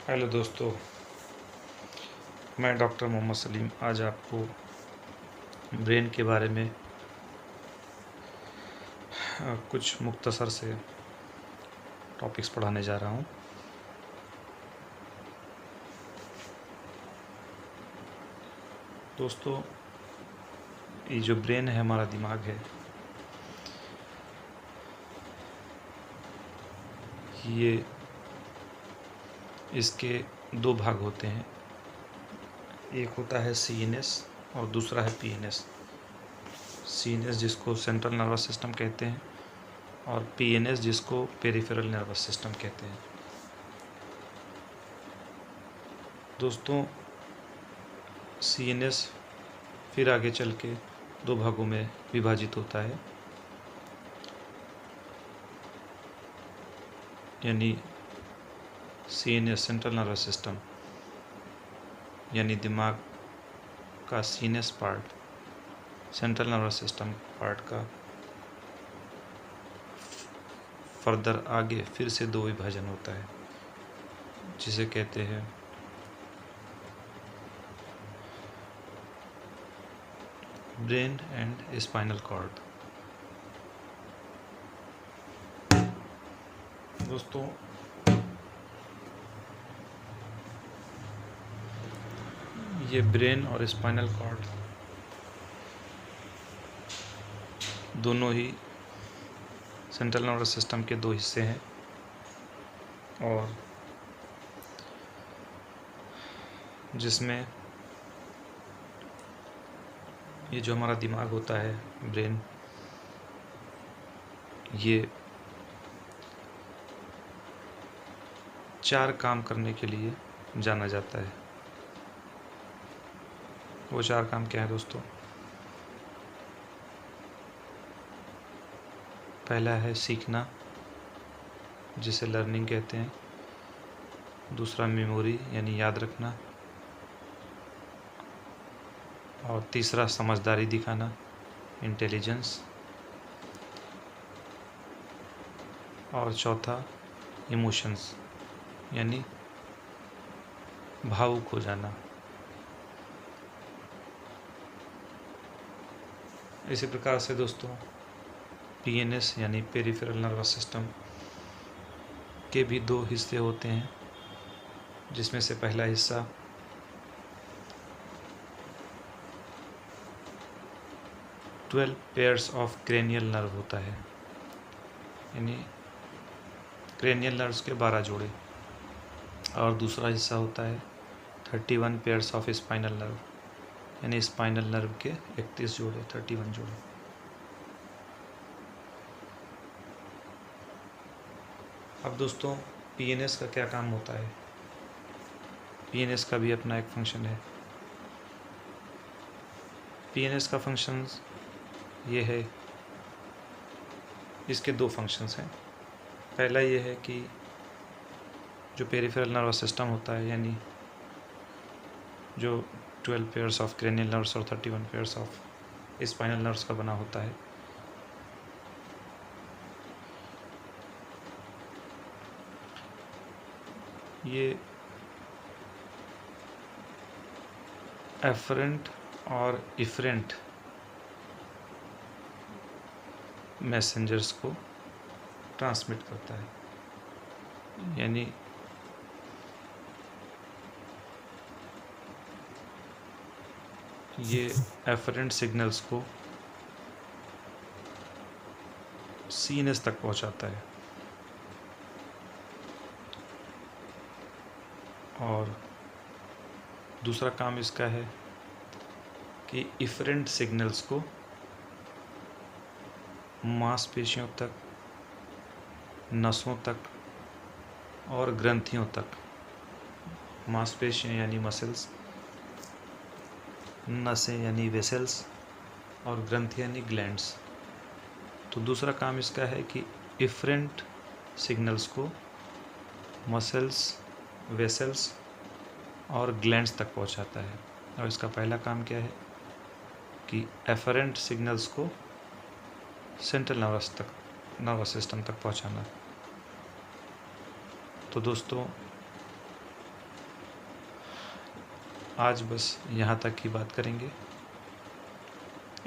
Hello दोस्तों, मैं doctor Mohammad Salim आज आपको ब्रेन के बारे में कुछ मुख्तसर से टॉपिक्स पढ़ाने जा रहा हूँ। दोस्तों, ये जो ब्रेन है, हमारा दिमाग है, ये इसके दो भाग होते हैं। एक होता है CNS और दूसरा है PNS। CNS जिसको सेंट्रल नर्वस सिस्टम कहते हैं और PNS जिसको पेरिफेरल नर्वस सिस्टम कहते हैं। दोस्तों, CNS फिर आगे चल के दो भागों में विभाजित होता है, यानी CNS सेंट्रल नर्वस सिस्टम यानी दिमाग का CNS part central nervous system part का फर्दर आगे फिर से दो विभाजन होता है, जिसे कहते हैं ब्रेन एंड स्पाइनल कॉर्ड। दोस्तों, ये ब्रेन और स्पाइनल कॉर्ड दोनों ही सेंट्रल नर्वस सिस्टम के दो हिस्से हैं और जिसमें ये जो हमारा दिमाग होता है, ब्रेन, ये 4 काम करने के लिए जाना जाता है। वो 4 काम क्या है दोस्तों? पहला है सीखना, जिसे लर्निंग कहते हैं। दूसरा मेमोरी यानी याद रखना। और तीसरा समझदारी दिखाना, इंटेलिजेंस। और चौथा इमोशंस यानी भावुक हो जाना। इसी प्रकार से दोस्तों, PNS यानी पेरिफेरल नर्वस सिस्टम के भी दो हिस्से होते हैं, जिसमें से पहला हिस्सा twelve pairs of cranial nerve होता है, यानी क्रेनियल नर्व्स के 12 जोड़े। और दूसरा हिस्सा होता है 31 पेयर्स ऑफ स्पाइनल नर्व, यानी स्पाइनल नर्व के 31 जोड़े, 31 जोड़े। अब दोस्तों, PNS का क्या काम होता है? PNS का भी अपना एक फंक्शन है। PNS का फंक्शन ये है, इसके दो फंक्शंस हैं। पहला ये है कि जो पेरिफेरल नर्वस सिस्टम होता है, यानी जो 12 पेयर्स ऑफ क्रेनियल नर्व्स और 31 पेयर्स ऑफ स्पाइनल नर्व्स का बना होता है, ये एफरेंट और इफरेंट मैसेंजर्स को ट्रांसमिट करता है। यानी ये एफरेंट सिग्नल्स को CNS तक पहुंचाता है और दूसरा काम इसका है कि इफरेंट सिग्नल्स को मांसपेशियों तक, नसों तक और ग्रंथियों तक, मांसपेशियाँ यानी मसल्स, नसें यानी वेसल्स और ग्रंथि यानी ग्लैंड्स। तो दूसरा काम इसका है कि इफरेंट सिग्नल्स को मसल्स, वेसल्स और ग्लैंड्स तक पहुंचाता है। और इसका पहला काम क्या है कि एफरेंट सिग्नल्स को सेंट्रल नर्वस सिस्टम तक पहुंचाना। तो दोस्तों, आज बस यहाँ तक की बात करेंगे,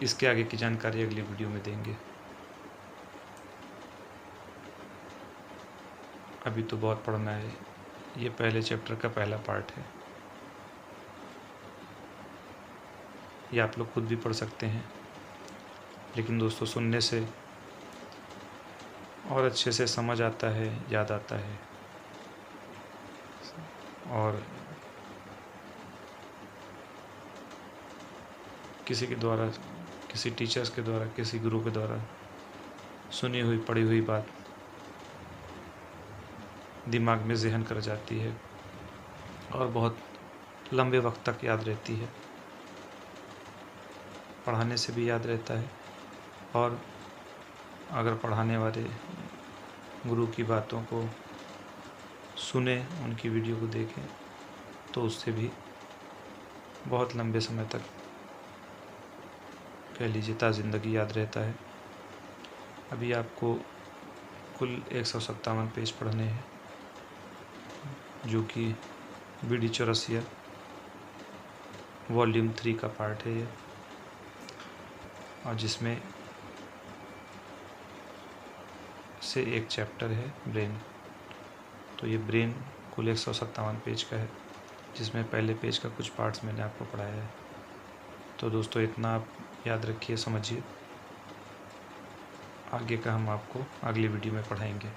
इसके आगे की जानकारी अगली वीडियो में देंगे। अभी तो बहुत पढ़ना है, ये पहले चैप्टर का पहला पार्ट है। ये आप लोग खुद भी पढ़ सकते हैं, लेकिन दोस्तों सुनने से और अच्छे से समझ आता है, याद आता है। और किसी के द्वारा, किसी टीचर्स के द्वारा, किसी गुरु के द्वारा सुनी हुई पढ़ी हुई बात दिमाग में ज़हन कर जाती है और बहुत लंबे वक्त तक याद रहती है। पढ़ाने से भी याद रहता है, और अगर पढ़ाने वाले गुरु की बातों को सुने, उनकी वीडियो को देखें, तो उससे भी बहुत लंबे समय तक, कह लीजिए ज़िंदगी याद रहता है। अभी आपको कुल 157 पेज पढ़ने हैं, जो कि BD चौरसिया वॉल्यूम 3 का पार्ट है ये, और जिसमें से एक चैप्टर है ब्रेन। तो ये ब्रेन कुल 157 पेज का है, जिसमें पहले पेज का कुछ पार्ट्स मैंने आपको पढ़ाया है। तो दोस्तों इतना आप याद रखिए, समझिए। आगे का हम आपको अगली वीडियो में पढ़ाएंगे।